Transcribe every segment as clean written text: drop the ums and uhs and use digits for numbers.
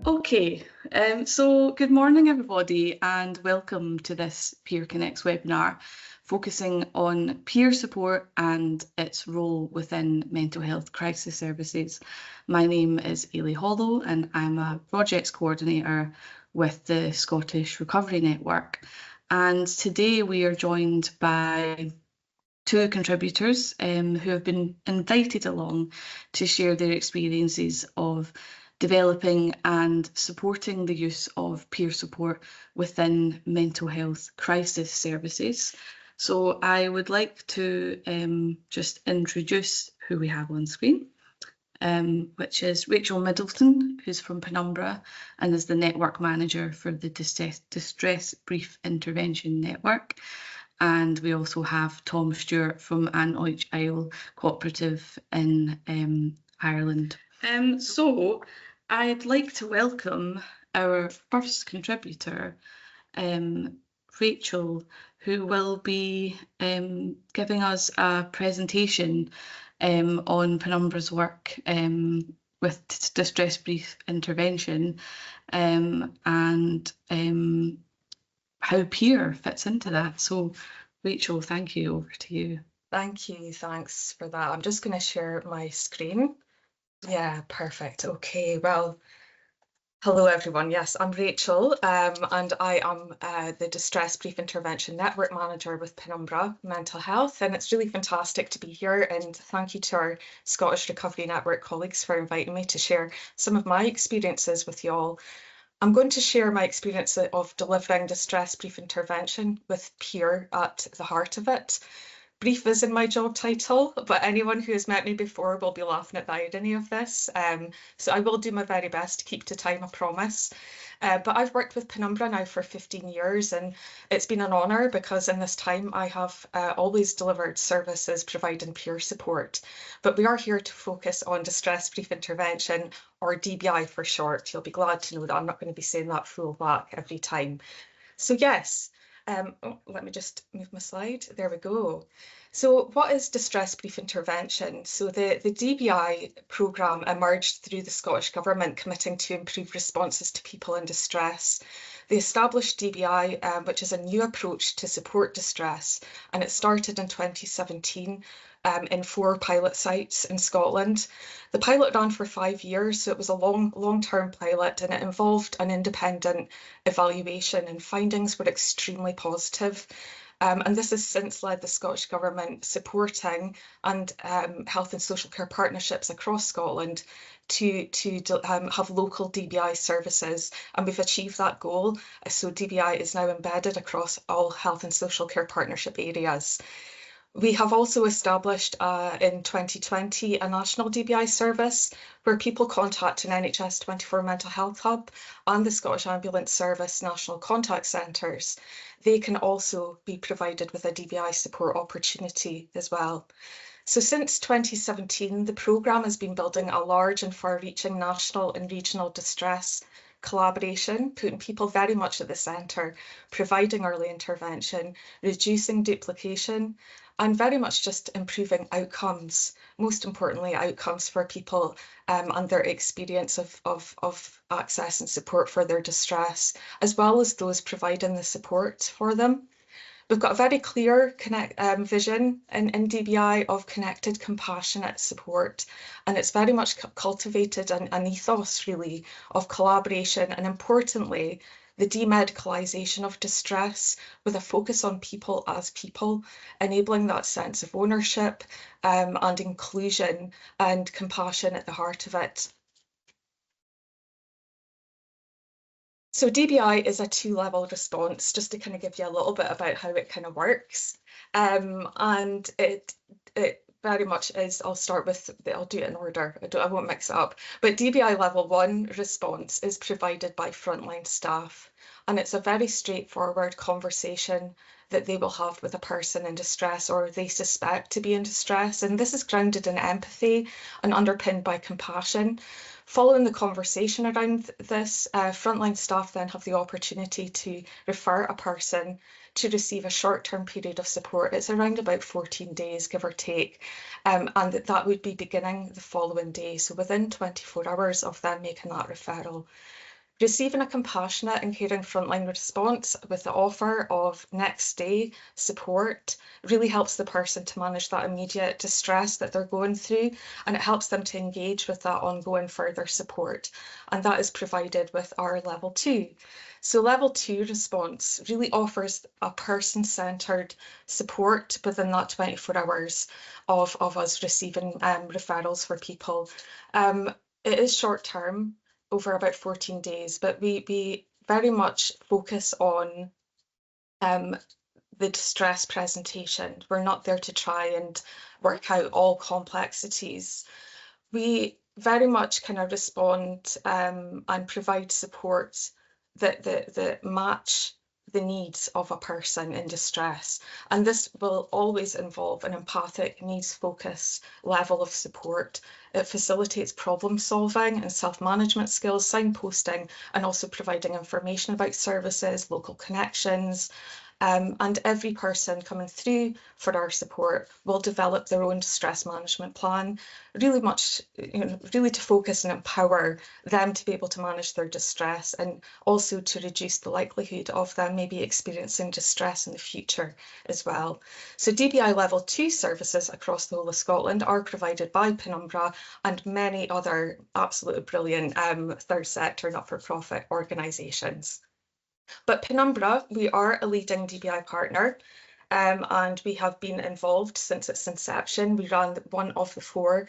Okay, so good morning everybody and welcome to this Peer Connects webinar focusing on peer support and its role within mental health crisis services. My name is Ailey Hollow and I'm a projects coordinator with the Scottish Recovery Network, and today we are joined by two contributors who have been invited along to share their experiences of developing and supporting the use of peer support within mental health crisis services. So I would like to just introduce who we have on screen, which is Rachel Middleton, who's from Penumbra and is the network manager for the Distress Brief Intervention Network. And we also have Thom Stewart from An Ait Eile Cooperative in Ireland. So I'd like to welcome our first contributor, Rachel, who will be giving us a presentation on Penumbra's work with distress brief intervention and how peer fits into that. So Rachel, thank you, over to you. Thank you, thanks for that. I'm just going to share my screen. Yeah, perfect. Okay, well, hello everyone. Yes, I'm Rachel and I am the Distress Brief Intervention Network Manager with Penumbra Mental Health, and it's really fantastic to be here, and thank you to our Scottish Recovery Network colleagues for inviting me to share some of my experiences with you all. I'm going to share my experience of delivering distress brief intervention with peer at the heart of it. Brief is in my job title, but anyone who has met me before will be laughing at the irony of this. So I will do my very best to keep to time, I promise. But I've worked with Penumbra now for 15 years, and it's been an honour because in this time I have always delivered services providing peer support. But we are here to focus on distress brief intervention, or DBI for short. You'll be glad to know that I'm not going to be saying that full back every time. So yes, let me just move my slide. There we go. So what is distress brief intervention? So the DBI programme emerged through the Scottish Government committing to improve responses to people in distress. They established DBI, which is a new approach to support distress, and it started in 2017 in 4 pilot sites in Scotland. The pilot ran for 5 years, so it was a long-term pilot, and it involved an independent evaluation, and findings were extremely positive. And this has since led the Scottish Government supporting and health and social care partnerships across Scotland to have local DBI services, and we've achieved that goal. So DBI is now embedded across all health and social care partnership areas. We have also established in 2020 a national DBI service where people contact an NHS 24 mental health hub and the Scottish Ambulance Service national contact centres. They can also be provided with a DBI support opportunity as well. So since 2017, the programme has been building a large and far-reaching national and regional distress collaboration, putting people very much at the centre, providing early intervention, reducing duplication, and very much just improving outcomes, most importantly outcomes for people and their experience of access and support for their distress, as well as those providing the support for them. We've got a very clear vision in DBI of connected, compassionate support, and it's very much cultivated an ethos really of collaboration, and importantly, the demedicalisation of distress with a focus on people as people, enabling that sense of ownership and inclusion and compassion at the heart of it. So DBI is a 2-level response, just to kind of give you a little bit about how it kind of works. And it very much is, I'll do it in order, I won't mix it up. But DBI level 1 response is provided by frontline staff, and it's a very straightforward conversation that they will have with a person in distress or they suspect to be in distress. And this is grounded in empathy and underpinned by compassion. Following the conversation around this, frontline staff then have the opportunity to refer a person to receive a short-term period of support. It's around about 14 days, give or take, and that would be beginning the following day, so within 24 hours of them making that referral. Receiving a compassionate and caring frontline response with the offer of next day support really helps the person to manage that immediate distress that they're going through, and it helps them to engage with that ongoing further support. And that is provided with our level 2. So level 2 response really offers a person-centered support within that 24 hours of us receiving referrals for people. It is short term, over about 14 days, but we very much focus on the distress presentation. We're not there to try and work out all complexities. We very much kind of respond and provide support that match the needs of a person in distress. And this will always involve an empathic, needs-focused level of support. It facilitates problem solving and self-management skills, signposting, and also providing information about services, local connections. And every person coming through for our support will develop their own stress management plan, really much, really to focus and empower them to be able to manage their distress, and also to reduce the likelihood of them maybe experiencing distress in the future as well. So DBI level 2 services across the whole of Scotland are provided by Penumbra and many other absolutely brilliant third sector not-for-profit organisations. But Penumbra, we are a leading DBI partner, and we have been involved since its inception. We ran one of the 4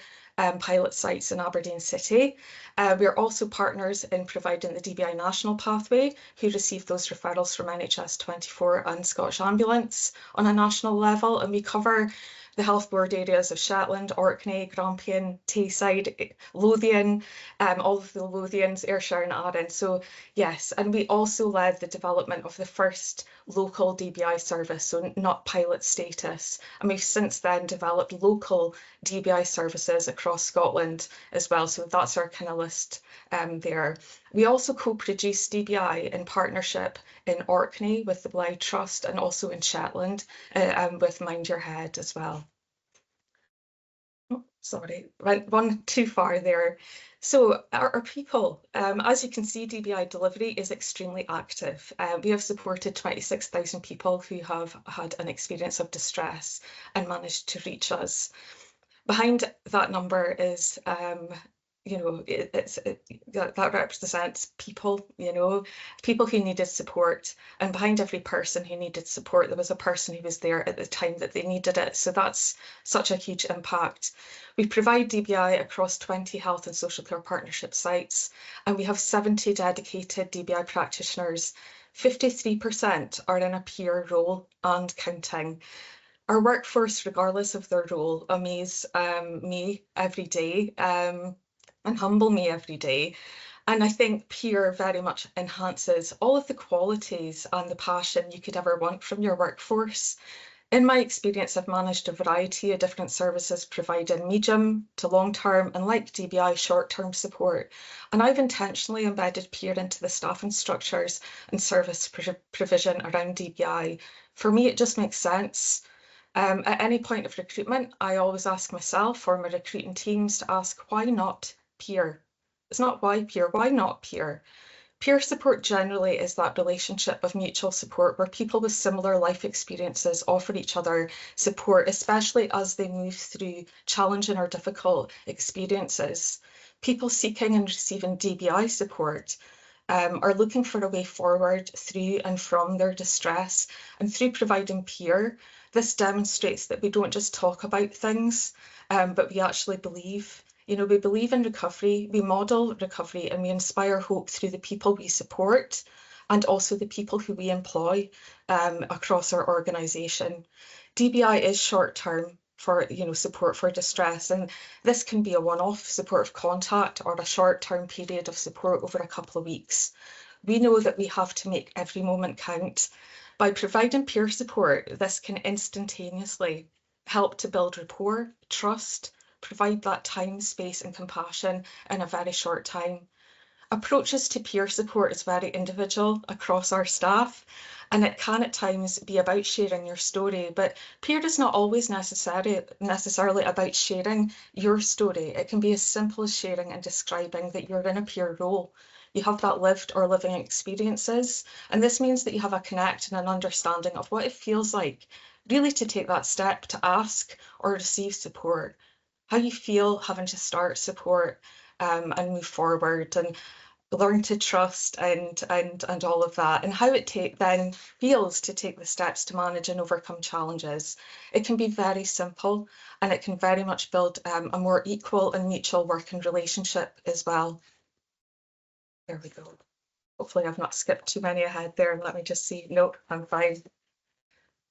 pilot sites in Aberdeen City. We are also partners in providing the DBI National Pathway, who receive those referrals from NHS 24 and Scottish Ambulance on a national level, and we cover the health board areas of Shetland, Orkney, Grampian, Tayside, Lothian, all of the Lothians, Ayrshire and Arran. So yes, and we also led the development of the first local DBI service, so not pilot status. And we've since then developed local DBI services across Scotland as well. So that's our kind of list there. We also co-produce DBI in partnership in Orkney with the Blythe Trust, and also in Shetland with Mind Your Head as well. Oh, sorry, went one too far there. So our people, as you can see, DBI delivery is extremely active. We have supported 26,000 people who have had an experience of distress and managed to reach us. Behind that number is that represents people, people who needed support, and behind every person who needed support, there was a person who was there at the time that they needed it. So that's such a huge impact. We provide DBI across 20 health and social care partnership sites, and we have 70 dedicated DBI practitioners. 53% are in a peer role and counting. Our workforce, regardless of their role, amaze me every day and humble me every day. And I think peer very much enhances all of the qualities and the passion you could ever want from your workforce. In my experience, I've managed a variety of different services providing medium to long-term and, like DBI, short-term support. And I've intentionally embedded peer into the staffing structures and service provision around DBI. For me, it just makes sense. At any point of recruitment, I always ask myself or my recruiting teams to ask, why not peer? It's not why peer, why not peer? Peer support generally is that relationship of mutual support where people with similar life experiences offer each other support, especially as they move through challenging or difficult experiences. People seeking and receiving DBI support are looking for a way forward through and from their distress, and through providing peer, this demonstrates that we don't just talk about things, but we actually believe. We believe in recovery, we model recovery, and we inspire hope through the people we support and also the people who we employ across our organisation. DBI is short-term for support for distress, and this can be a one-off support of contact or a short-term period of support over a couple of weeks. We know that we have to make every moment count. By providing peer support, this can instantaneously help to build rapport, trust, provide that time, space and compassion in a very short time. Approaches to peer support is very individual across our staff, and it can at times be about sharing your story, but peer is not always necessarily about sharing your story. It can be as simple as sharing and describing that you're in a peer role. you have that lived or living experiences. And this means that you have a connect and an understanding of what it feels like really to take that step to ask or receive support, how you feel having to start support and move forward, and learn to trust and all of that, and how it then feels to take the steps to manage and overcome challenges. It can be very simple, and it can very much build a more equal and mutual working relationship as well. There we go. Hopefully I've not skipped too many ahead there. Let me just see. Nope, I'm fine.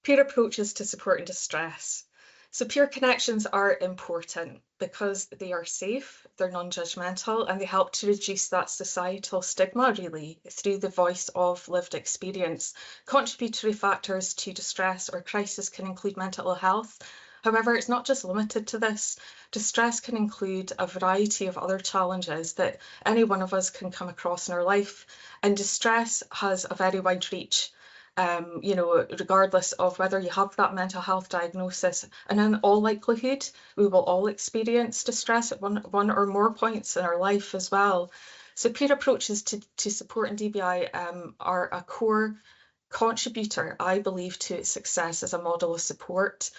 Peer approaches to support in distress. So peer connections are important because they are safe, they're non-judgmental, and they help to reduce that societal stigma, really, through the voice of lived experience. Contributory factors to distress or crisis can include mental health. However, it's not just limited to this. Distress can include a variety of other challenges that any one of us can come across in our life, and distress has a very wide reach. You know, regardless of whether you have that mental health diagnosis, and in all likelihood, we will all experience distress at one or more points in our life as well. So peer approaches to support in DBI are a core contributor, I believe, to its success as a model of support.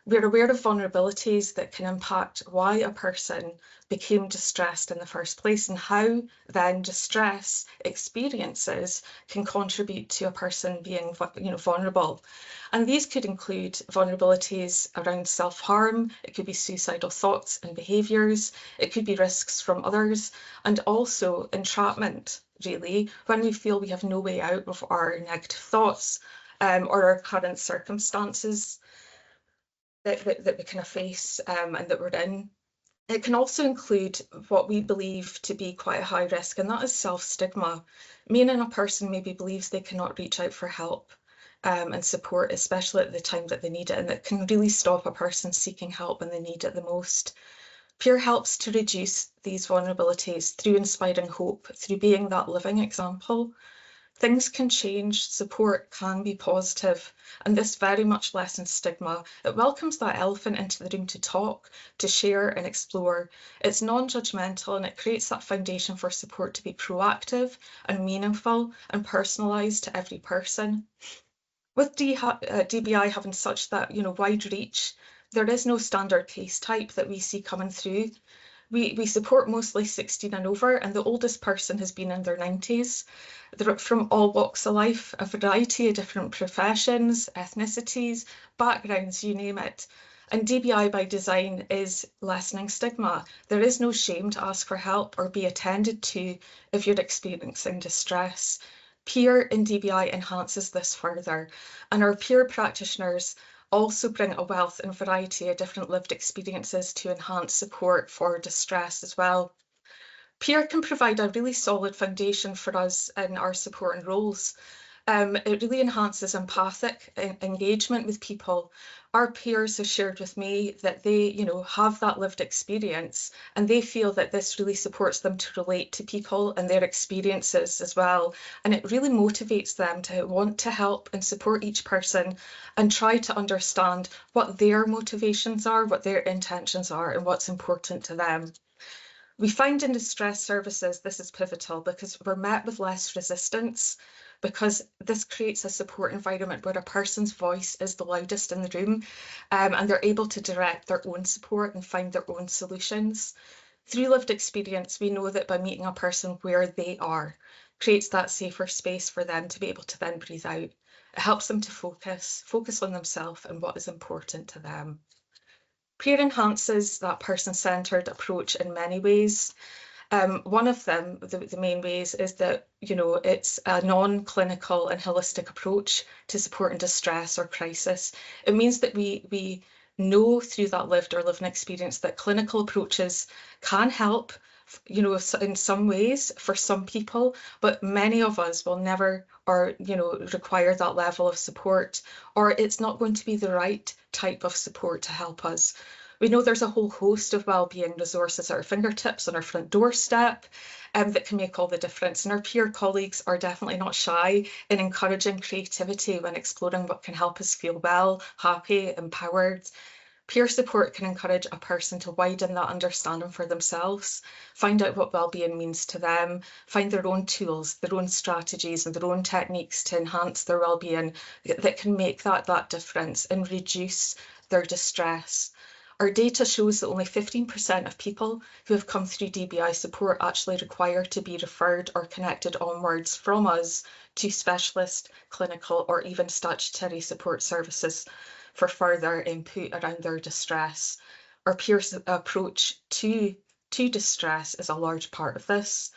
We're aware of vulnerabilities that can impact why a person became distressed in the first place, and how then distress experiences can contribute to a person being, vulnerable. And these could include vulnerabilities around self-harm, it could be suicidal thoughts and behaviours, it could be risks from others, and also entrapment, really, when we feel we have no way out of our negative thoughts or our current circumstances that we kind of face and that we're in. It can also include what we believe to be quite a high risk, and that is self-stigma, meaning a person maybe believes they cannot reach out for help and support, especially at the time that they need it, and that can really stop a person seeking help when they need it the most. Peer helps to reduce these vulnerabilities through inspiring hope, through being that living example. Things can change, support can be positive, and this very much lessens stigma. It welcomes that elephant into the room to talk, to share and explore. It's non-judgmental, and it creates that foundation for support to be proactive and meaningful and personalised to every person. With DBI having such that wide reach, there is no standard case type that we see coming through. We support mostly 16 and over, and the oldest person has been in their 90s. They're from all walks of life, a variety of different professions, ethnicities, backgrounds, you name it. And DBI by design is lessening stigma. There is no shame to ask for help or be attended to if you're experiencing distress. Peer in DBI enhances this further, and our peer practitioners also bring a wealth and variety of different lived experiences to enhance support for distress as well. Peer can provide a really solid foundation for us in our support and roles. It really enhances empathic engagement with people. Our peers have shared with me that they, have that lived experience, and they feel that this really supports them to relate to people and their experiences as well. And it really motivates them to want to help and support each person and try to understand what their motivations are, what their intentions are, and what's important to them. We find in distress services, this is pivotal because we're met with less resistance, because this creates a support environment where a person's voice is the loudest in the room, and they're able to direct their own support and find their own solutions. Through lived experience, we know that by meeting a person where they are, creates that safer space for them to be able to then breathe out. It helps them to focus on themselves and what is important to them. Peer enhances that person-centred approach in many ways. One of them, the main ways, is that it's a non-clinical and holistic approach to support in distress or crisis. It means that we know through that lived or living experience that clinical approaches can help, in some ways for some people, but many of us will never require that level of support, or it's not going to be the right type of support to help us. We know there's a whole host of wellbeing resources at our fingertips on our front doorstep that can make all the difference. And our peer colleagues are definitely not shy in encouraging creativity when exploring what can help us feel well, happy, empowered. Peer support can encourage a person to widen that understanding for themselves, find out what well-being means to them, find their own tools, their own strategies and their own techniques to enhance their well-being that can make that difference and reduce their distress. Our data shows that only 15% of people who have come through DBI support actually require to be referred or connected onwards from us to specialist, clinical, or even statutory support services for further input around their distress. Our peer approach to distress is a large part of this.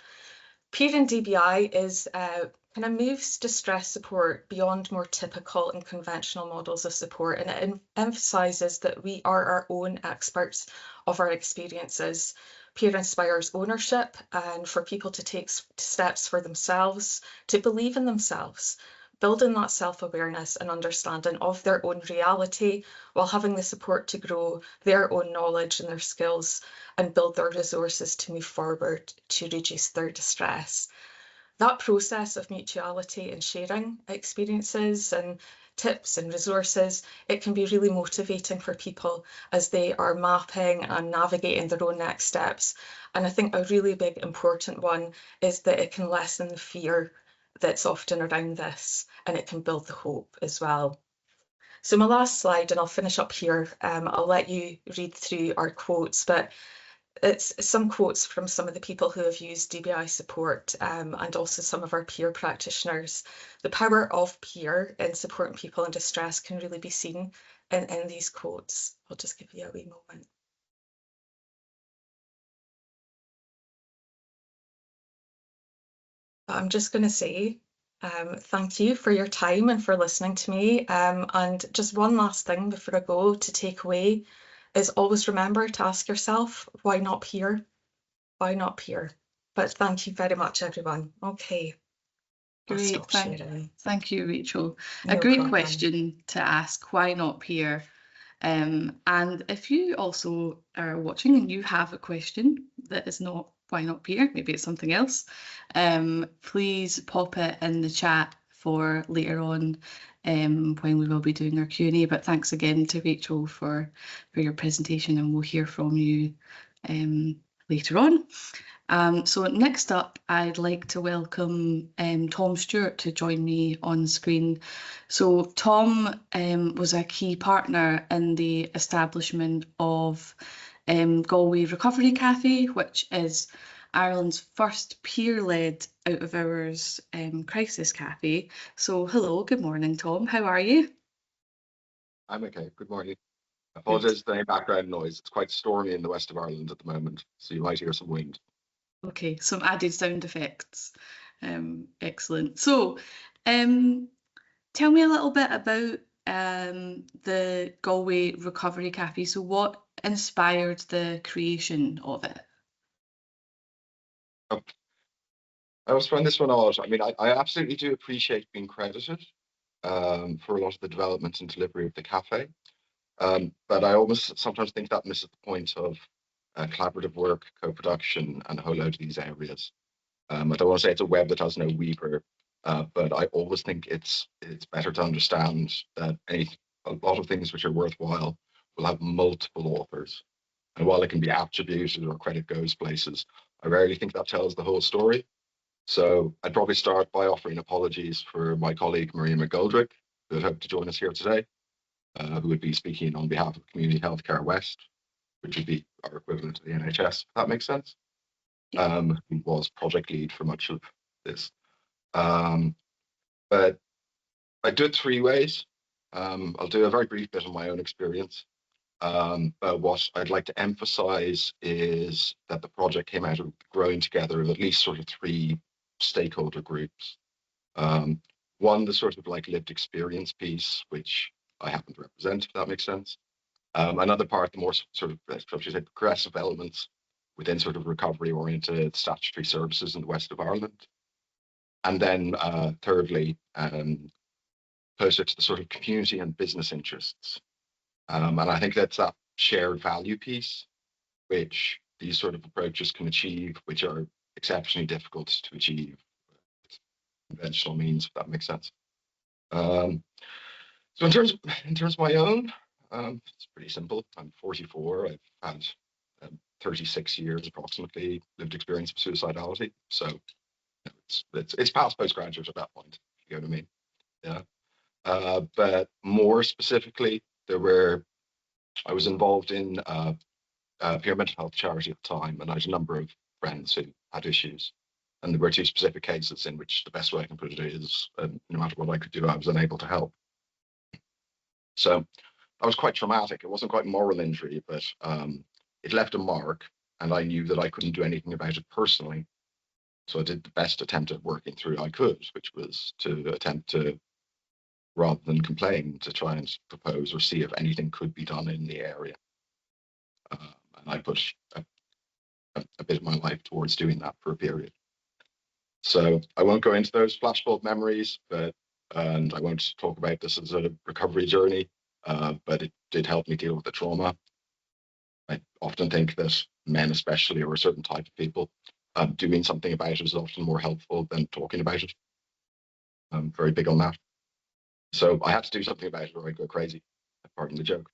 Peer in DBI is kind of moves distress support beyond more typical and conventional models of support, and it emphasises that we are our own experts of our experiences. Peer inspires ownership and for people to take steps for themselves, to believe in themselves, building that self-awareness and understanding of their own reality while having the support to grow their own knowledge and their skills and build their resources to move forward to reduce their distress. That process of mutuality and sharing experiences and tips and resources, it can be really motivating for people as they are mapping and navigating their own next steps. And I think a really big important one is that it can lessen the fear that's often around this, and it can build the hope as well. So my last slide, and I'll finish up here, I'll let you read through our quotes, but it's some quotes from some of the people who have used DBI support and also some of our peer practitioners. The power of peer in supporting people in distress can really be seen in these quotes. I'll just give you a wee moment. I'm just going to say thank you for your time and for listening to me. And just one last thing before I go to take away is always remember to ask yourself, why not peer? Why not peer? But thank you very much, everyone. Okay. Great, thank you, Rachel. A great question to ask, why not peer? And if you also are watching and you have a question that is not why not peer, maybe it's something else, please pop it in the chat for later on when we will be doing our Q&A. But thanks again to Rachel for your presentation, and we'll hear from you later on. So next up, I'd like to welcome Thom Stewart to join me on screen. So Thom was a key partner in the establishment of Galway Recovery Café, which is Ireland's first peer-led out-of-hours crisis cafe. So hello, good morning, Thom. How are you? I'm okay, good morning. I apologise for any background noise. It's quite stormy in the west of Ireland at the moment, so you might hear some wind. Okay, some added sound effects. Excellent. So, tell me a little bit about the Galway Recovery Café. So what inspired the creation of it? I always find this one odd. I mean, I absolutely do appreciate being credited for a lot of the development and delivery of the cafe. But I almost sometimes think that misses the point of collaborative work, co-production, and a whole load of these areas. I don't want to say it's a web that has no weaver, but I always think it's better to understand that a lot of things which are worthwhile will have multiple authors. And while it can be attributed or credit goes places, I rarely think that tells the whole story. So I'd probably start by offering apologies for my colleague Maria McGoldrick, who had hoped to join us here today, who would be speaking on behalf of Community Healthcare West, which would be our equivalent to the NHS, if that makes sense. Who was project lead for much of this. But I do it three ways. I'll do a very brief bit on my own experience. But what I'd like to emphasize is that the project came out of growing together of at least sort of three stakeholder groups. One, the sort of like lived experience piece, which I happen to represent, if that makes sense. Another part, the more sort of progressive elements within sort of recovery-oriented statutory services in the west of Ireland. And then thirdly, closer to the sort of community and business interests. And I think that's that shared value piece, which these sort of approaches can achieve, which are exceptionally difficult to achieve with conventional means, if that makes sense. So in terms of my own, It's pretty simple. I'm 44. I've had 36 years approximately lived experience of suicidality. So it's past postgraduate at that point. You know what I mean? Yeah. But more specifically, I was involved in peer mental health charity at the time, and I had a number of friends who had issues. And there were two specific cases in which the best way I can put it is, no matter what I could do, I was unable to help. So that was quite traumatic. It wasn't quite moral injury, but it left a mark, and I knew that I couldn't do anything about it personally. So I did the best attempt at working through I could, which was to attempt to, rather than complain, to try and propose or see if anything could be done in the area. And I put a bit of my life towards doing that for a period. So I won't go into those flashbulb memories, and I won't talk about this as a recovery journey, but it did help me deal with the trauma. I often think that men especially, or a certain type of people, doing something about it is often more helpful than talking about it. I'm very big on that. So I had to do something about it or I'd go crazy, pardon the joke.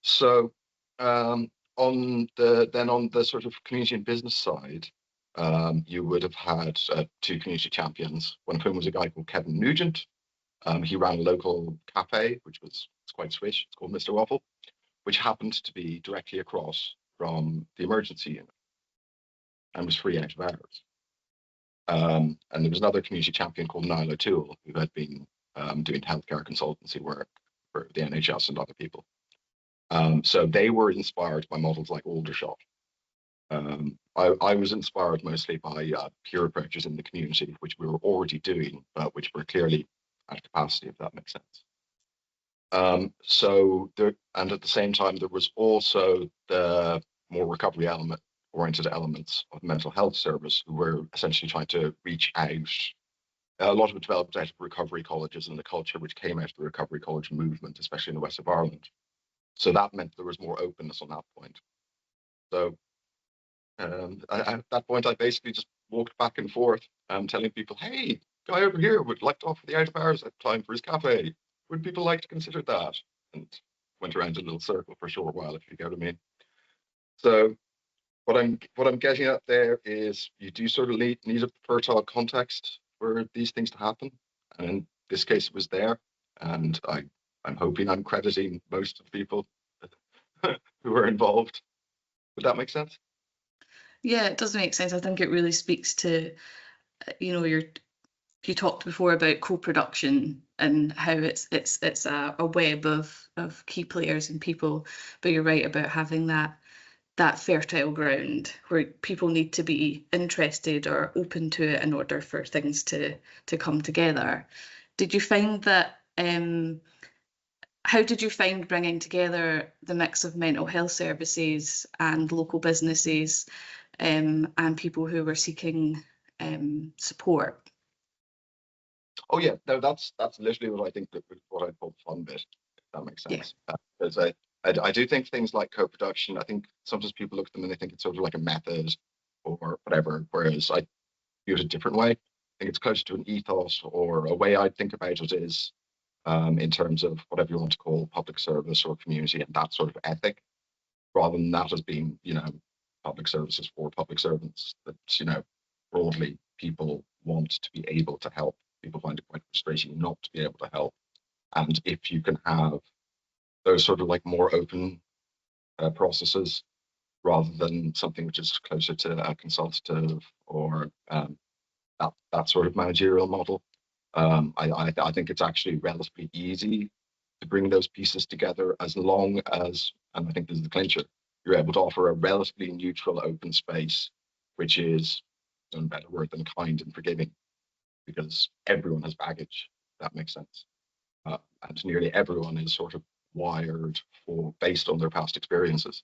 So on the sort of community and business side, you would have had two community champions, one of whom was a guy called Kevin Nugent. He ran a local cafe, it's quite swish, it's called Mr. Waffle, which happened to be directly across from the emergency unit and was free out of hours. And there was another community champion called An Ait Eile Cooperative who had been doing healthcare consultancy work for the NHS and other people. So they were inspired by models like Aldershot. I was inspired mostly by peer approaches in the community, which we were already doing, but which were clearly at capacity, if that makes sense. And at the same time, there was also the more recovery oriented elements of the mental health service, who were essentially trying to reach out. A lot of it developed out of recovery colleges and the culture which came out of the recovery college movement, especially in the west of Ireland. So that meant there was more openness on that point. So at that point, I basically just walked back and forth, telling people, hey, guy over here would like to offer the out of hours time for his cafe. Would people like to consider that? And went around a little circle for a short while, if you get what I mean. So what I'm getting at there is you do sort of need a fertile context for these things to happen. And in this case, it was there. And I'm hoping I'm crediting most of the people who were involved. Would that make sense? Yeah, it does make sense. I think it really speaks to, you talked before about co-production and how it's a web of key players and people, but you're right about having that fertile ground where people need to be interested or open to it in order for things to come together. Did you find that, how did you find bringing together the mix of mental health services and local businesses and people who were seeking support? Oh yeah, no, that's literally what I think what I call the fun bit, if that makes sense. Yeah. Because I do think things like co-production, I think sometimes people look at them and they think it's sort of like a method or whatever, whereas I view it a different way. I think it's closer to an ethos, or a way I think about it is in terms of whatever you want to call public service or community and that sort of ethic, rather than that as being, public services for public servants. That, broadly people want to be able to help. People find it quite frustrating not to be able to help. And if you can have those sort of like more open processes, rather than something which is closer to a consultative or that sort of managerial model, I think it's actually relatively easy to bring those pieces together, as long as, and I think this is the clincher, you're able to offer a relatively neutral open space, which is, no better word than kind and forgiving, because everyone has baggage, if that makes sense. And nearly everyone is sort of wired based on their past experiences,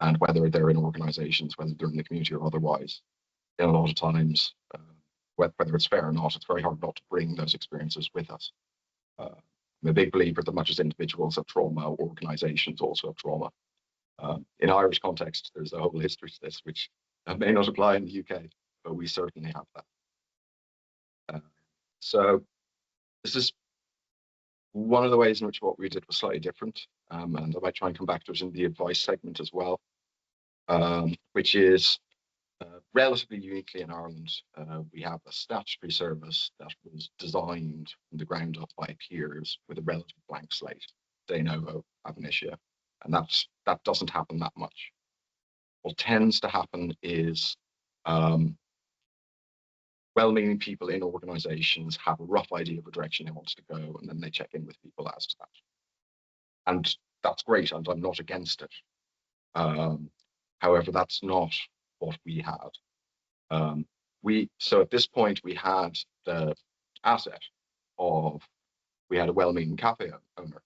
and whether they're in organizations, whether they're in the community or otherwise, a lot of times, whether it's fair or not, it's very hard not to bring those experiences with us. I'm a big believer that much as individuals have trauma, organizations also have trauma. In Irish context, there's a whole history to this, which may not apply in the UK, but we certainly have that. So this is one of the ways in which what we did was slightly different. and I might try and come back to it in the advice segment as well, which is relatively uniquely in Ireland. We have a statutory service that was designed from the ground up by peers with a relative blank slate, de novo ab initio, and that doesn't happen that much. What tends to happen is well-meaning people in organizations have a rough idea of the direction they want to go, and then they check in with people as to that. And that's great, and I'm not against it. However, that's not what we had. So at this point, we had the asset of, we had a well-meaning cafe owner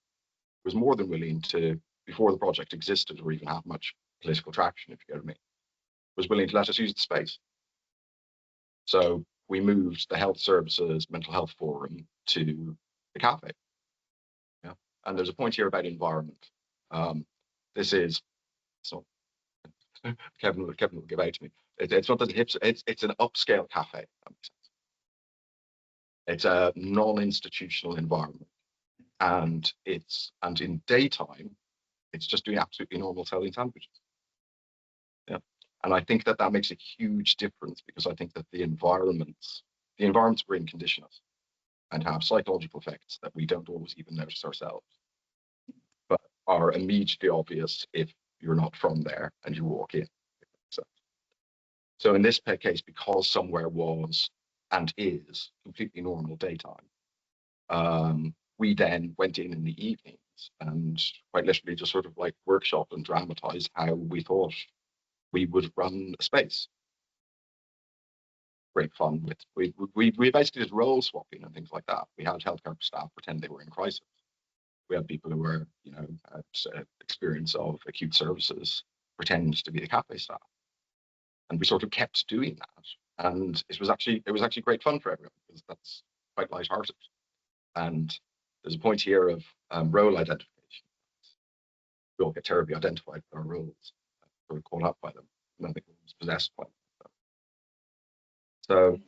who was more than willing to, before the project existed or even had much political traction, if you get me, was willing to let us use the space. So we moved the health services mental health forum to the cafe. Yeah, and there's a point here about environment. This is so Kevin will give out to me. It's not that it's an upscale cafe. That makes sense. It's a non-institutional environment, and in daytime, it's just doing absolutely normal selling sandwiches. Yeah, and I think that makes a huge difference, because I think that the environments we're in condition us and have psychological effects that we don't always even notice ourselves, but are immediately obvious if you're not from there and you walk in. So in this case, because somewhere was and is completely normal daytime, we then went in the evenings and quite literally just sort of like workshopped and dramatized how we thought we would run a space. Great fun with we basically did role swapping and things like that. We had healthcare staff pretend they were in crisis. We had people who were, had experience of acute services pretend to be the cafe staff, and we sort of kept doing that. And it was actually great fun for everyone, because that's quite lighthearted. And there's a point here of role identification. We all get terribly identified with our roles, sort of caught up by them, and I think everyone's possessed by them. So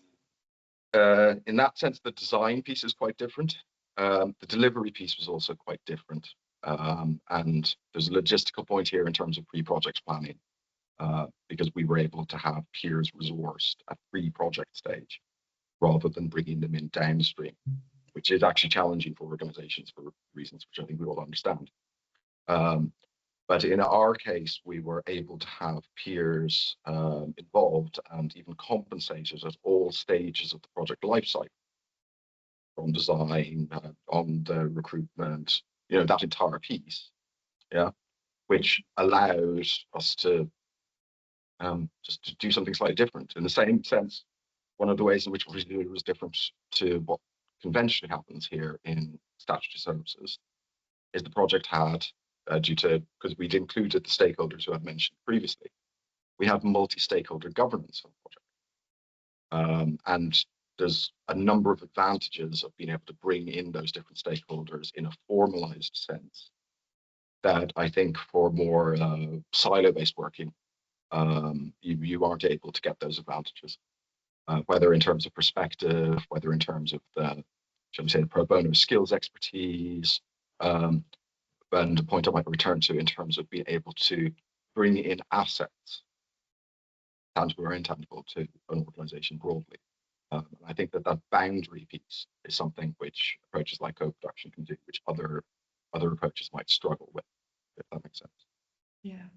in that sense, the design piece is quite different. The delivery piece was also quite different. And there's a logistical point here in terms of pre-project planning, because we were able to have peers resourced at pre-project stage rather than bringing them in downstream, which is actually challenging for organizations for reasons which I think we all understand. But in our case, we were able to have peers involved and even compensated at all stages of the project lifecycle, from design, on the recruitment, that entire piece, yeah, which allowed us to just to do something slightly different. In the same sense, one of the ways in which we did it was different to what conventionally happens here in statutory services is the project had, because we'd included the stakeholders who I've mentioned previously, we have multi-stakeholder governance on the project. And there's a number of advantages of being able to bring in those different stakeholders in a formalized sense that I think for more silo-based working, you aren't able to get those advantages, whether in terms of perspective, whether in terms of the, shall we say, the pro bono skills expertise, and a point I might return to in terms of being able to bring in assets, tangible or intangible, to an organization broadly. I think that boundary piece is something which approaches like co-production can do, which other approaches might struggle with, if that makes sense. Yeah.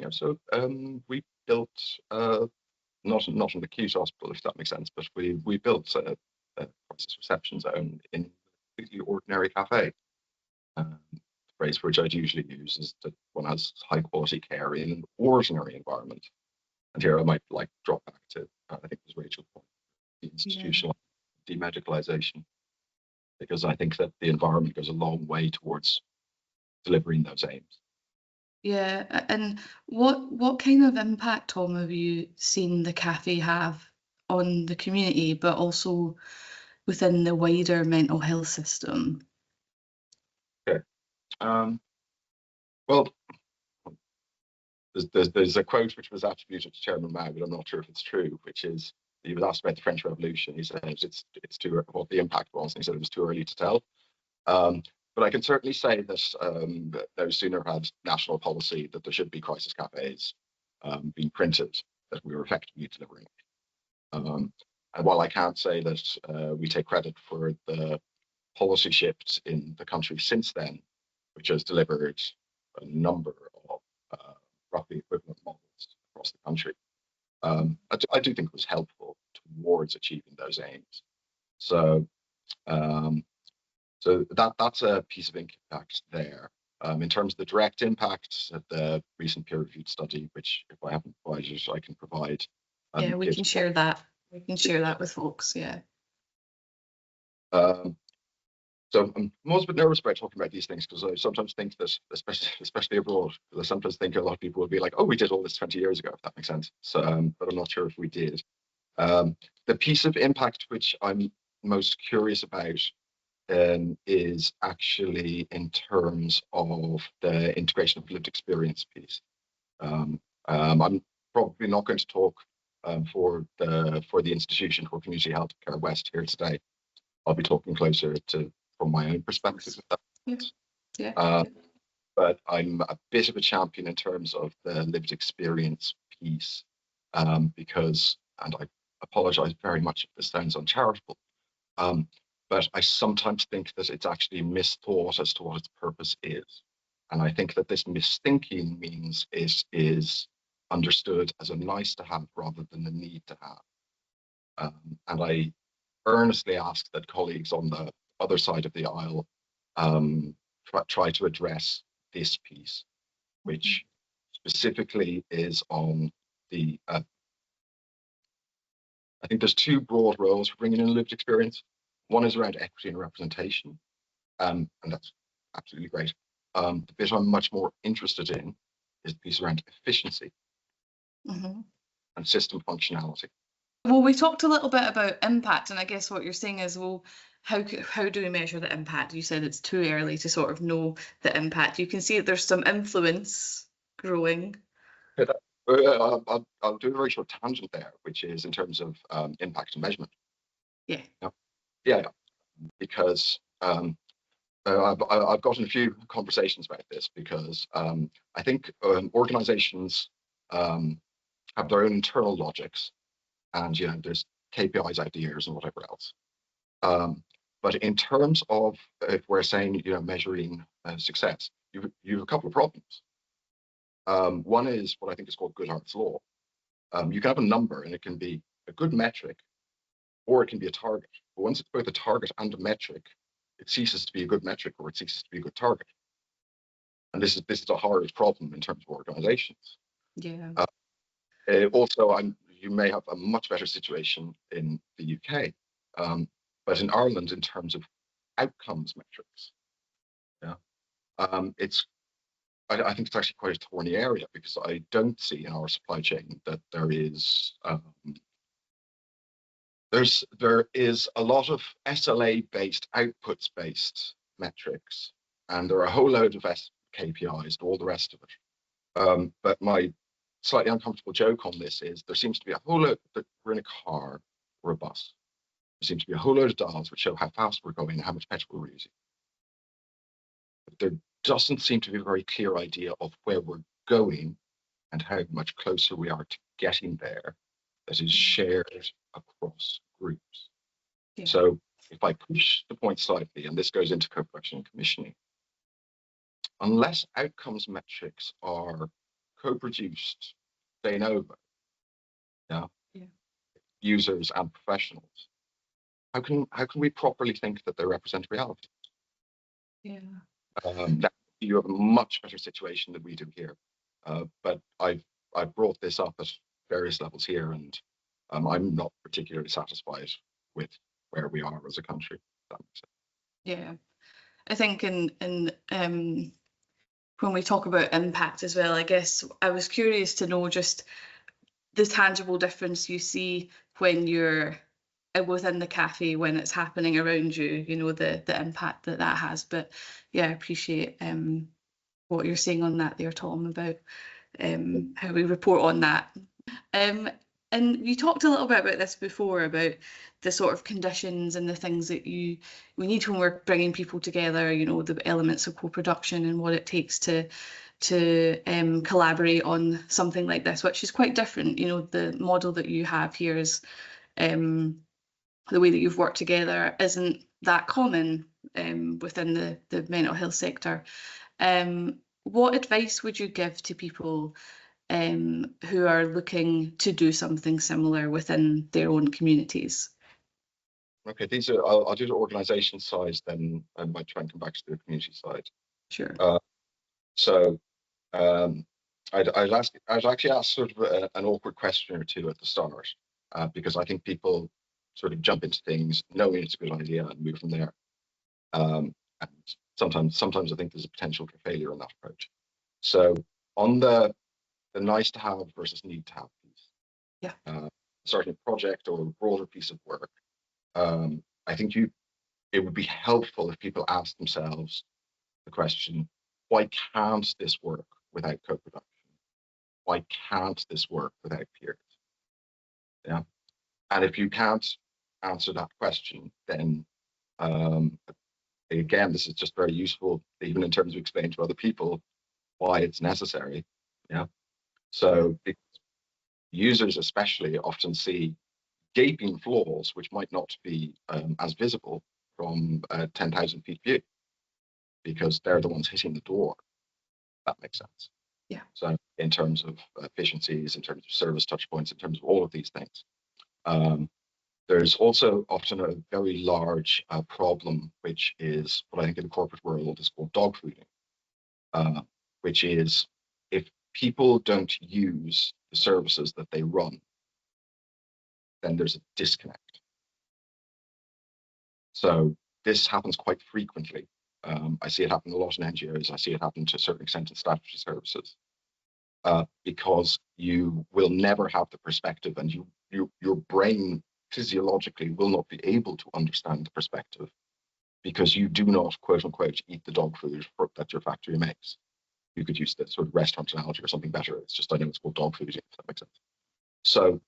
So we built not an acute hospital, if that makes sense, but we built a crisis reception zone in a completely ordinary cafe. The phrase which I'd usually use is that one has high quality care in an ordinary environment. And here I might drop back to, I think it was Rachel's point, the institutional demedicalization, because I think that the environment goes a long way towards delivering those aims. Yeah, and what kind of impact, Tom, have you seen the cafe have on the community, but also within the wider mental health system? Okay. Well, there's a quote which was attributed to Chairman Mao, but I'm not sure if it's true, which is, he was asked about the French Revolution. He said it's too, what the impact was, and he said it was too early to tell. But I can certainly say that no sooner had national policy that there should be crisis cafes being printed that we were effectively delivering. And while I can't say that we take credit for the policy shifts in the country since then, which has delivered a number of roughly equivalent models across the country, I do think it was helpful towards achieving those aims. So, that's a piece of impact there. In terms of the direct impact, the recent peer-reviewed study, which if I haven't provided, I can provide. Yeah, we can share that. We can share that with folks. Yeah. So I'm always a bit nervous about talking about these things because I sometimes think that, especially abroad, because I sometimes think a lot of people will be like, "Oh, we did all this 20 years ago," if that makes sense. So, but I'm not sure if we did. The piece of impact which I'm most curious about is actually in terms of the integration of lived experience piece. I'm probably not going to talk for the Institution for Community Health Care West here today. I'll be talking closer to from my own perspective. But I'm a bit of a champion in terms of the lived experience piece because, and I apologize very much if this sounds uncharitable, but I sometimes think that it's actually misthought as to what its purpose is. And I think that this misthinking means it is understood as a nice to have rather than a need to have. And I earnestly ask that colleagues on the other side of the aisle try to address this piece, which specifically is on the, I think there's two broad roles for bringing in lived experience. One is around equity and representation, and that's absolutely great. The bit I'm much more interested in is the piece around efficiency and system functionality. Well, we talked a little bit about impact, and I guess what you're saying is, well, how do we measure the impact? You said it's too early to sort of know the impact. You can see that there's some influence growing. I'll do a very short tangent there, which is in terms of impact and measurement. Yeah. Because I've gotten a few conversations about this because I think organizations have their own internal logics, and there's KPIs out the years and whatever else. But in terms of if we're saying measuring success, you have a couple of problems. One is what I think is called Goodhart's law. You can have a number and it can be a good metric, or it can be a target. But once it's both a target and a metric, it ceases to be a good metric or it ceases to be a good target. And this is a hard problem in terms of organizations. Yeah. Also, you may have a much better situation in the UK, but in Ireland, in terms of outcomes metrics, I think it's actually quite a thorny area because I don't see in our supply chain that there is a lot of SLA-based, outputs-based metrics, and there are a whole load of KPIs and all the rest of it. But my slightly uncomfortable joke on this is there seems to be a whole load that we're in a car or a bus. There seems to be a whole load of dials which show how fast we're going and how much petrol we're using. But there doesn't seem to be a very clear idea of where we're going and how much closer we are to getting there that is shared across groups. Yeah. So if I push the point slightly, and this goes into co-production and commissioning, unless outcomes metrics are co-produced de novo, users and professionals, how can we properly think that they represent reality? You have a much better situation than we do here. But I've brought this up at various levels here, and I'm not particularly satisfied with where we are as a country. Yeah, I think in when we talk about impact as well, I guess I was curious to know just the tangible difference you see when you're within the cafe, when it's happening around you, the impact that has. But yeah, I appreciate what you're saying on that there, Tom, about how we report on that. And you talked a little bit about this before, about the sort of conditions and the things that we need when we're bringing people together, you know, the elements of co-production and what it takes to collaborate on something like this, which is quite different. You know, the model that you have here is the way that you've worked together isn't that common within the mental health sector. What advice would you give to people who are looking to do something similar within their own communities? Okay, these are, I'll do the organisation side, then I might try and come back to the community side. Sure. So I'd actually ask sort of an awkward question or two at the start, because I think people sort of jump into things knowing it's a good idea and move from there. And sometimes I think there's a potential for failure in that approach. So on the nice to have versus need to have piece, yeah, starting a project or a broader piece of work, I think it would be helpful if people ask themselves the question, why can't this work without co-production? Why can't this work without peers? Yeah. And if you can't answer that question, then again, this is just very useful, even in terms of explaining to other people why it's necessary. Yeah. So users especially often see gaping flaws which might not be as visible from 10,000 feet view, because they're the ones hitting the door. That makes sense. Yeah. So in terms of efficiencies, in terms of service touch points, in terms of all of these things. There's also often a very large problem, which is what I think in the corporate world is called dog fooding, which is if people don't use the services that they run, then there's a disconnect. So this happens quite frequently. I see it happen a lot in NGOs. I see it happen to a certain extent in statutory services, because you will never have the perspective, and your brain physiologically will not be able to understand the perspective, because you do not, quote unquote, eat the dog food that your factory makes. You could use the sort of restaurant analogy or something better. It's just, I know it's called dog food, if that makes sense. So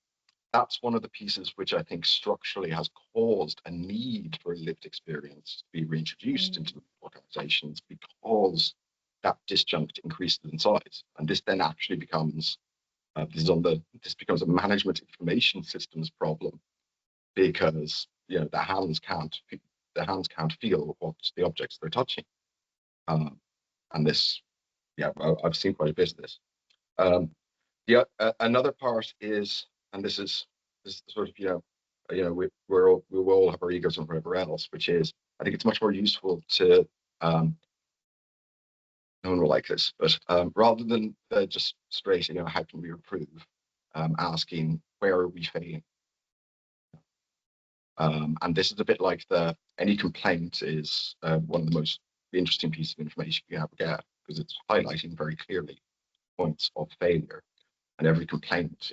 that's one of the pieces which I think structurally has caused a need for lived experience to be reintroduced into organizations, because that disjunct increases in size. And this then actually becomes, this becomes a management information systems problem, because you know the hands can't feel what the objects they're touching, and this, yeah, I've seen quite a bit of this. Another part is, and this is sort of, we all have our egos and whatever else, which is, I think it's much more useful to, no one will like this, but rather than just straight, how can we improve, asking where are we failing. And this is a bit like any complaint is one of the most interesting pieces of information you ever get, because it's highlighting very clearly points of failure, and every complaint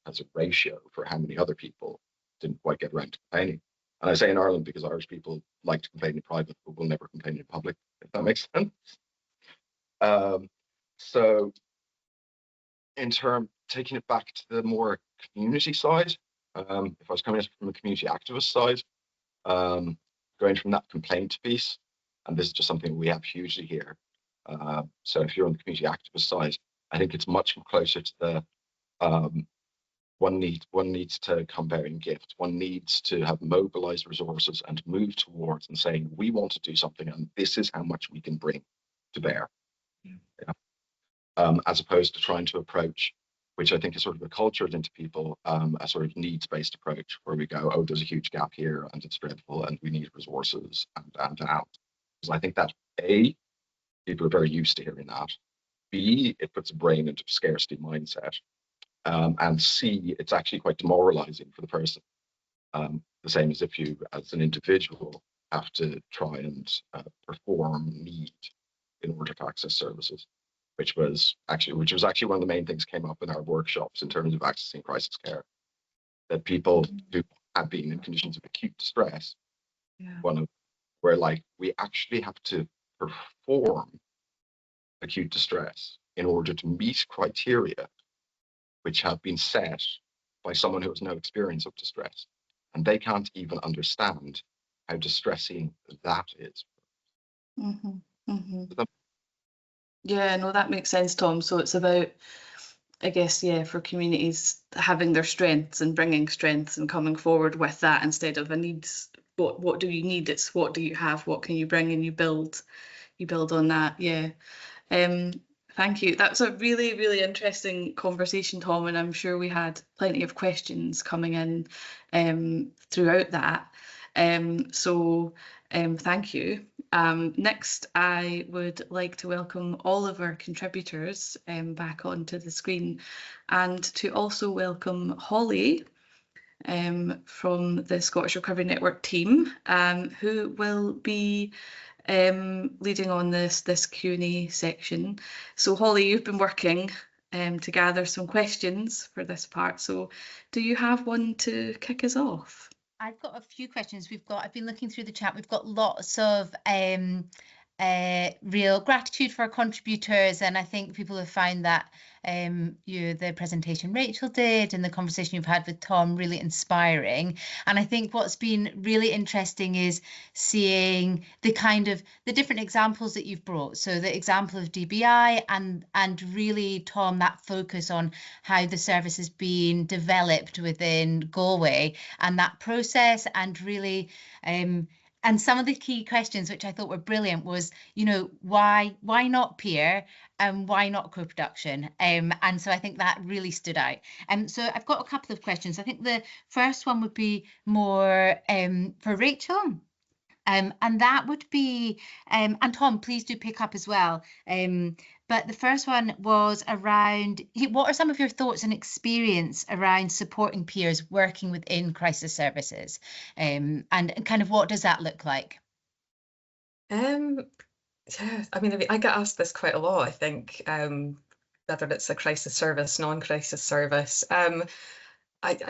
has a ratio for how many other people didn't quite get around to complaining. And I say in Ireland because Irish people like to complain in private, but will never complain in public, if that makes sense. So in taking it back to the more community side, if I was coming at it from a community activist side, going from that complaint piece, and this is just something we have hugely here. So if you're on the community activist side, I think it's much closer to the one needs to come bearing gifts. One needs to have mobilized resources and move towards and saying, we want to do something, and this is how much we can bring to bear. As opposed to trying to approach, which I think is sort of acculturated into people, a sort of needs-based approach where we go, oh, there's a huge gap here and it's dreadful and we need resources and out. Because I think that A, people are very used to hearing that. B, it puts a brain into a scarcity mindset. And C, it's actually quite demoralizing for the person. The same as if you, as an individual, have to try and perform need in order to access services, which was actually one of the main things came up in our workshops in terms of accessing crisis care, that people who have been in conditions of acute distress, where like we actually have to perform acute distress in order to meet criteria which have been set by someone who has no experience of distress, and they can't even understand how distressing that is. Mm-hmm. Mm-hmm. Yeah, no, that makes sense, Tom. So it's about, I guess, yeah, for communities having their strengths and bringing strengths and coming forward with that instead of a needs. What do you need? It's what do you have? What can you bring? And you build on that. Yeah. Thank you. That's a really, really interesting conversation, Tom, and I'm sure we had plenty of questions coming in throughout that. Thank you. Next, I would like to welcome all of our contributors back onto the screen, and to also welcome Holly from the Scottish Recovery Network team, who will be leading on this Q&A section. So Holly, you've been working to gather some questions for this part. So do you have one to kick us off? I've got a few questions. I've been looking through the chat. We've got lots of real gratitude for our contributors, and I think people have found that the presentation Rachel did and the conversation you've had with Tom really inspiring. And I think what's been really interesting is seeing the different examples that you've brought. So the example of DBI and really, Tom, that focus on how the service is being developed within Galway and that process, and really and some of the key questions which I thought were brilliant was, why not peer and why not co-production? And so I think that really stood out. So I've got a couple of questions. I think the first one would be more for Rachel. And that would be, and Tom, please do pick up as well. But the first one was around, what are some of your thoughts and experience around supporting peers working within crisis services? And kind of what does that look like? Yeah, I mean, I get asked this quite a lot, I think, whether it's a crisis service, non-crisis service. I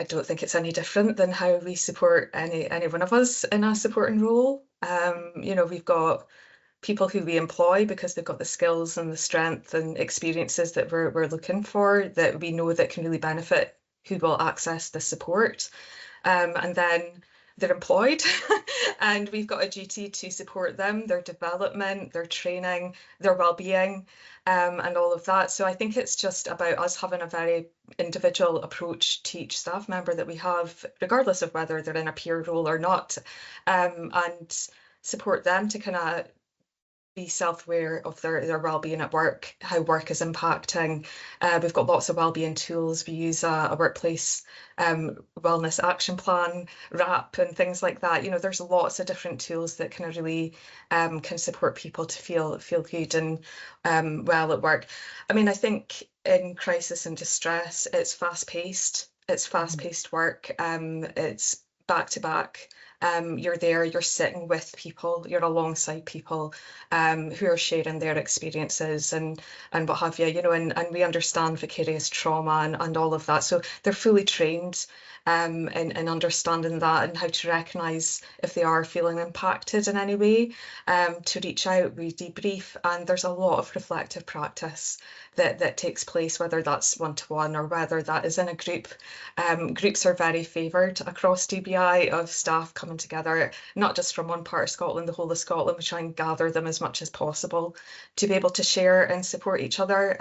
don't think it's any different than how we support any one of us in a supporting role. We've got people who we employ because they've got the skills and the strength and experiences that we're looking for, that we know that can really benefit who will access the support. And then they're employed and we've got a duty to support them, their development, their training, their well-being, and all of that. So I think it's just about us having a very individual approach to each staff member that we have, regardless of whether they're in a peer role or not, and support them to kind of be self-aware of their well-being at work, how work is impacting. We've got lots of well-being tools. We use a workplace wellness action plan, RAP, and things like that. There's lots of different tools that kind of really can support people to feel good and well at work. I mean, I think in crisis and distress, it's fast-paced. It's fast-paced work. It's back-to-back. You're there, you're sitting with people, you're alongside people who are sharing their experiences and what have you, and we understand vicarious trauma and all of that. So they're fully trained in understanding that and how to recognise if they are feeling impacted in any way, to reach out. We debrief, and there's a lot of reflective practice that takes place, whether that's one-to-one or whether that is in a group. Groups are very favoured across DBI, of staff coming together, not just from one part of Scotland, the whole of Scotland. We try and gather them as much as possible to be able to share and support each other,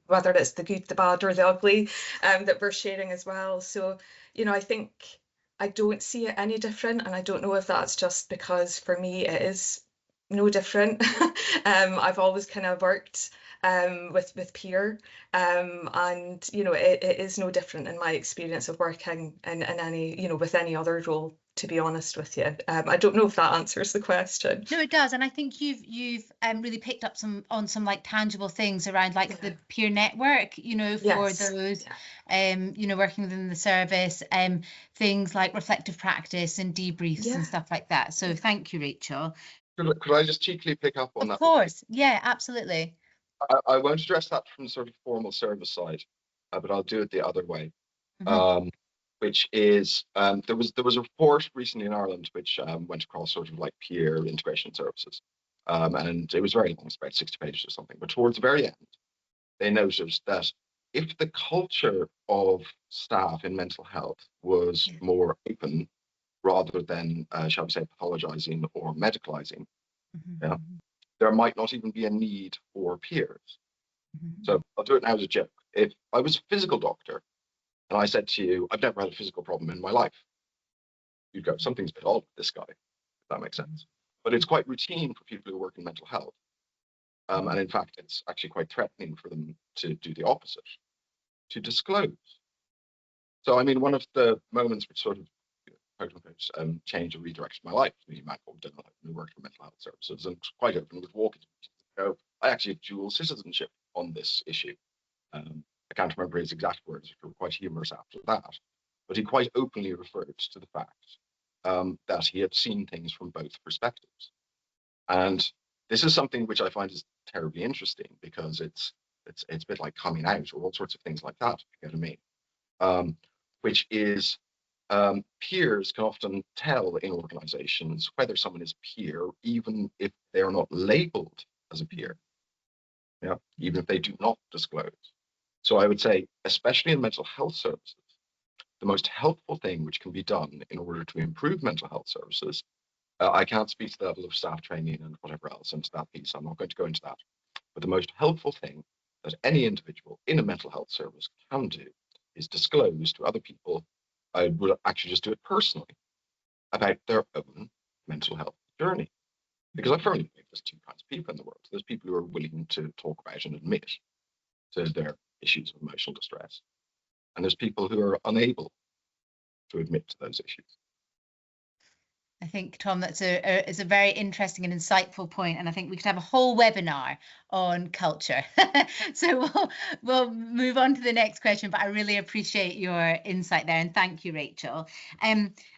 whether it's the good, the bad or the ugly that we're sharing as well. So, I think I don't see it any different, and I don't know if that's just because for me it is no different. I've always kind of worked with peer, and it is no different in my experience of working in any with any other role, to be honest with you. I don't know if that answers the question. No, it does, and I think you've really picked up some like tangible things around the peer network, for those working within the service, things like reflective practice and debriefs and stuff like that. So thank you, Rachel. Could I just cheekily pick up on that? Of course, yeah, absolutely. I won't address that from sort of formal service side, but I'll do it the other way. Which is there was a report recently in Ireland which went across sort of like peer integration services, and it was very long, it's about 60 pages or something. But towards the very end, they noted that if the culture of staff in mental health was more open rather than, shall we say, pathologizing or medicalizing, there might not even be a need for peers. So I'll do it now as a joke. If I was a physical doctor and I said to you, I've never had a physical problem in my life, you'd go, something's a bit odd with this guy, if that makes sense. But it's quite routine for people who work in mental health. And in fact, it's actually quite threatening for them to do the opposite, to disclose. So, I mean, one of the moments which sort of, quote unquote, changed or redirected my life, me and Matt who worked for mental health services, and quite open with walking. So I actually have dual citizenship on this issue. I can't remember his exact words, which were quite humorous after that, but he quite openly referred to the fact that he had seen things from both perspectives. And this is something which I find is terribly interesting, because it's a bit like coming out or all sorts of things like that, if you get what I mean, which is peers can often tell in organizations whether someone is a peer, even if they're not labeled as a peer, even if they do not disclose. So I would say, especially in mental health services, the most helpful thing which can be done in order to improve mental health services, I can't speak to the level of staff training and whatever else into that piece, I'm not going to go into that, but the most helpful thing that any individual in a mental health service can do is disclose to other people. I would actually just do it personally, about their own mental health journey. Because I firmly believe there's two kinds of people in the world. There's people who are willing to talk about and admit to their issues of emotional distress. And there's people who are unable to admit to those issues. I think, Tom, that's is a very interesting and insightful point, and I think we could have a whole webinar on culture. So we'll move on to the next question, but I really appreciate your insight there, and thank you, Rachel.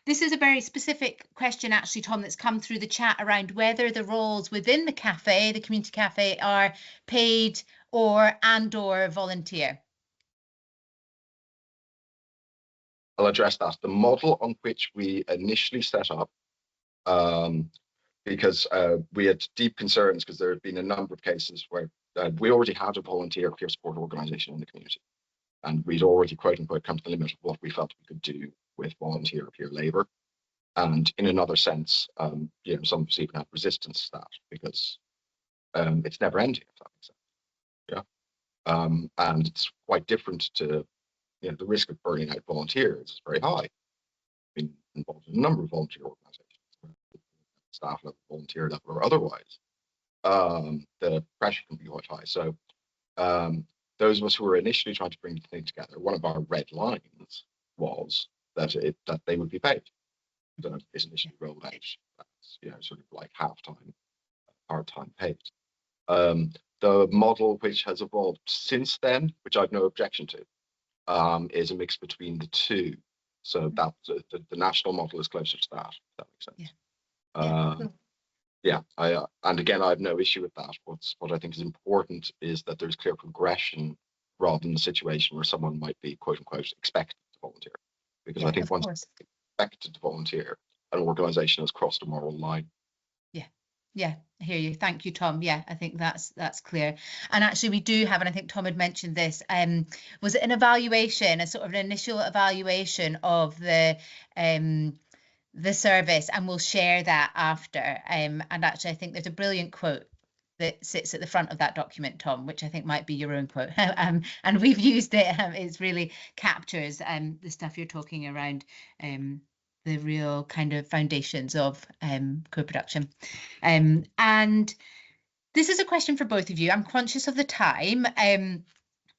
This is a very specific question, actually, Tom, that's come through the chat around whether the roles within the cafe, the community cafe, are paid or volunteer. I'll address that. The model on which we initially set up, because we had deep concerns, because there had been a number of cases where we already had a volunteer peer support organisation in the community, and we'd already, quote unquote, come to the limit of what we felt we could do with volunteer peer labour. And in another sense, some of us even have resistance to that, because it's never ending, if that makes sense. And it's quite different to, the risk of burning out volunteers is very high. I've been involved in a number of volunteer organisations, staff level, volunteer level, or otherwise. The pressure can be quite high. So those of us who were initially trying to bring the thing together, one of our red lines was that they would be paid. So it's initially rolled out as, sort of like half-time, part-time paid. The model which has evolved since then, which I've no objection to, is a mix between the two. So that the national model is closer to that, if that makes sense. And again, I have no issue with that. What I think is important is that there's clear progression, rather than the situation where someone might be, quote unquote, expected to volunteer. Because I think once expected to volunteer, an organisation has crossed a moral line. Yeah, I hear you. Thank you, Tom. Yeah, I think that's clear. And actually, we do have, and I think Tom had mentioned this, was it an evaluation, a sort of an initial evaluation of the service, and we'll share that after. And actually, I think there's a brilliant quote that sits at the front of that document, Tom, which I think might be your own quote. And we've used it. It really captures the stuff you're talking around, the real kind of foundations of co-production. And this is a question for both of you. I'm conscious of the time,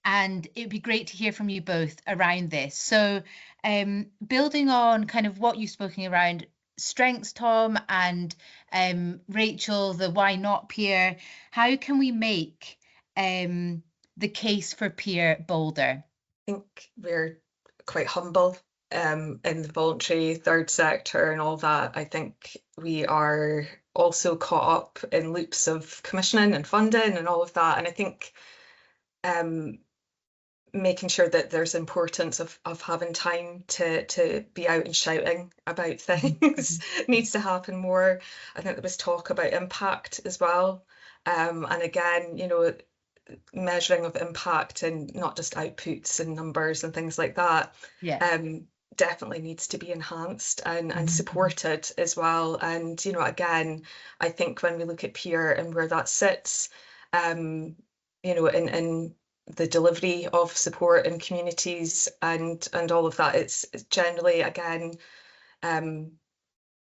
and it'd be great to hear from you both around this. So building on kind of what you've spoken around strengths, Tom, and Rachel, the why not peer, how can we make the case for peer bolder? I think we're quite humble in the voluntary third sector and all that. I think we are also caught up in loops of commissioning and funding and all of that. And I think making sure that there's importance of having time to be out and shouting about things needs to happen more. I think there was talk about impact as well. And again, measuring of impact and not just outputs and numbers and things like that, definitely needs to be enhanced and supported as well. And, you know, again, I think when we look at peer and where that sits, you know, in the delivery of support in communities and all of that, it's generally, again,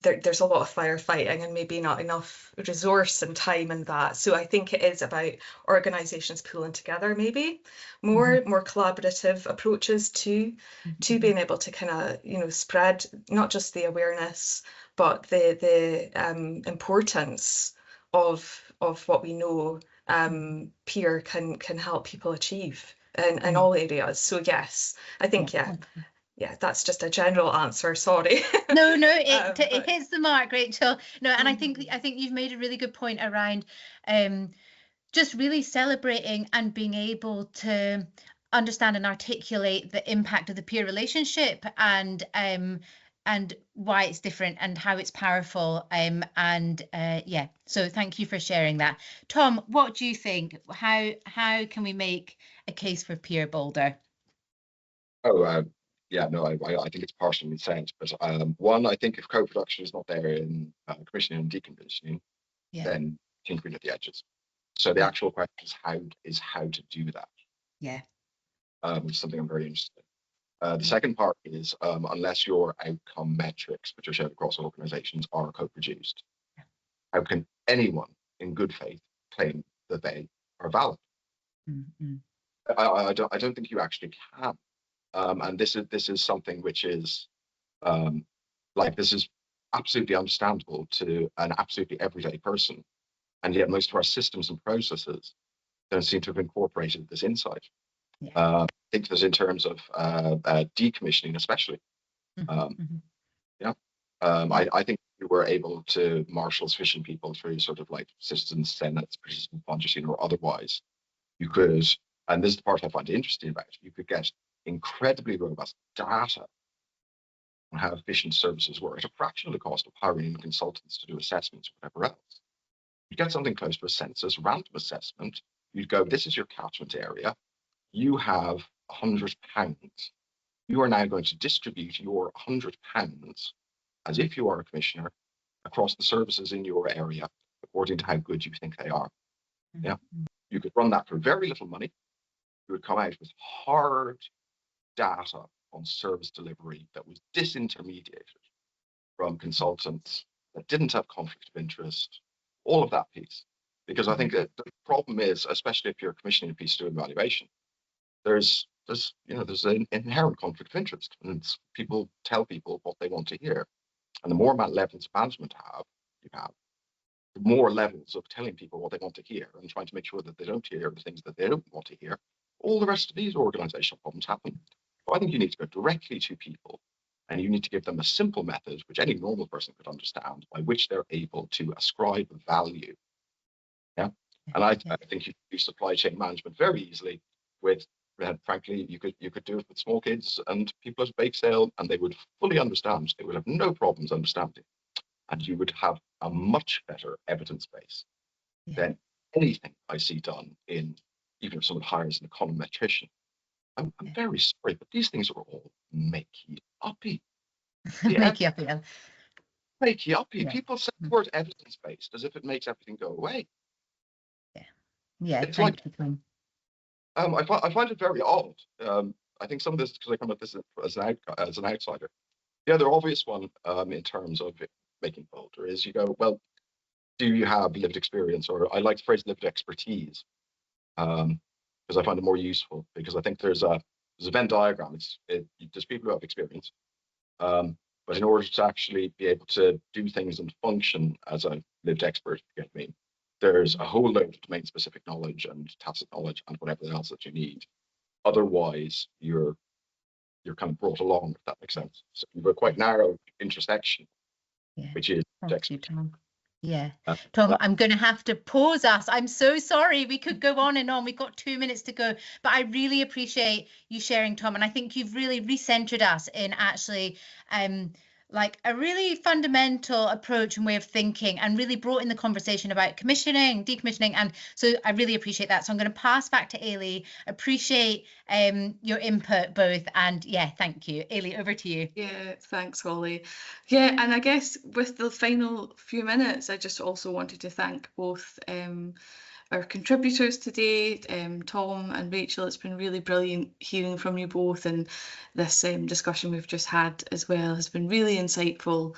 there's a lot of firefighting and maybe not enough resource and time in that. So I think it is about organisations pulling together, maybe more collaborative approaches to being able to kind of, you know, spread not just the awareness, but the importance of what we know peer can help people achieve in all areas. So yes, I think yeah, that's just a general answer. Sorry. No, it hits the mark, Rachel. No, and I think you've made a really good point around just really celebrating and being able to understand and articulate the impact of the peer relationship and why it's different and how it's powerful. Yeah, so thank you for sharing that. Thom, what do you think? How can we make a case for peer bolder? Yeah, no, I think it's partially said, but one, I think if co-production is not there in commissioning and decommissioning, then tinkering at the edges. So the actual question is how to do that. Yeah. Which is something I'm very interested in. The second part is unless your outcome metrics, which are shared across organisations, are co-produced, how can anyone in good faith claim that they are valid? I don't think you actually can. And this is something which is this is absolutely understandable to an absolutely everyday person, and yet most of our systems and processes don't seem to have incorporated this insight. I think there's in terms of decommissioning, especially. I think we were able to marshal sufficient people through sort of like citizen senates, participant budgeting, or otherwise. You could, and this is the part I find interesting about it, you could get incredibly robust data on how efficient services were at a fraction of the cost of hiring consultants to do assessments or whatever else. You get something close to a census random assessment. You'd go, this is your catchment area. You have £100. You are now going to distribute your £100 as if you are a commissioner across the services in your area according to how good you think they are. Yeah, you could run that for very little money. You would come out with hard data on service delivery that was disintermediated from consultants, that didn't have conflict of interest, all of that piece. Because I think that the problem is, especially if you're commissioning a piece to do evaluation, there's an inherent conflict of interest, and people tell people what they want to hear. And the more levels of management you have, the more levels of telling people what they want to hear and trying to make sure that they don't hear the things that they don't want to hear. All the rest of these organizational problems happen. So I think you need to go directly to people, and you need to give them a simple method which any normal person could understand, by which they're able to ascribe value. Yeah, and I think you could do supply chain management very easily with. Frankly, you could do it with small kids and people at a bake sale, and they would fully understand. They would have no problems understanding, and you would have a much better evidence base than anything I see done in, even if someone hires an econometrician. I'm very sorry, but these things are all makey-uppy. Makey-uppy. Makey-uppy. Yeah. People say the word evidence-based as if it makes everything go away. Yeah. It's like, I find it very odd. I think some of this, because I come at this as an outsider. The other obvious one in terms of making bolder is you go, well, do you have lived experience? Or I like the phrase lived expertise, because I find it more useful, because I think there's a Venn diagram. There's people who have experience, but in order to actually be able to do things and function as a lived expert, if you get me, there's a whole load of domain-specific knowledge and tacit knowledge and whatever else that you need. Otherwise, you're kind of brought along, if that makes sense. So you've a quite narrow intersection, which is Thom. Yeah, Thom, I'm going to have to pause us. I'm so sorry. We could go on and on. We've got 2 minutes to go, but I really appreciate you sharing, Thom, and I think you've really recentered us in actually like a really fundamental approach and way of thinking, and really brought in the conversation about commissioning, decommissioning. And so I really appreciate that. So I'm going to pass back to Ailey. Appreciate your input both. And yeah, thank you. Ailey, over to you. Yeah, thanks, Holly. Yeah, and I guess with the final few minutes, I just also wanted to thank both our contributors today, Thom and Rachel. It's been really brilliant hearing from you both, and this discussion we've just had as well has been really insightful.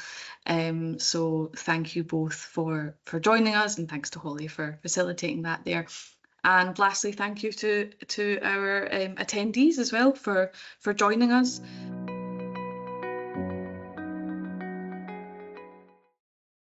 So thank you both for joining us, and thanks to Holly for facilitating that there. And lastly, thank you to our attendees as well for joining us.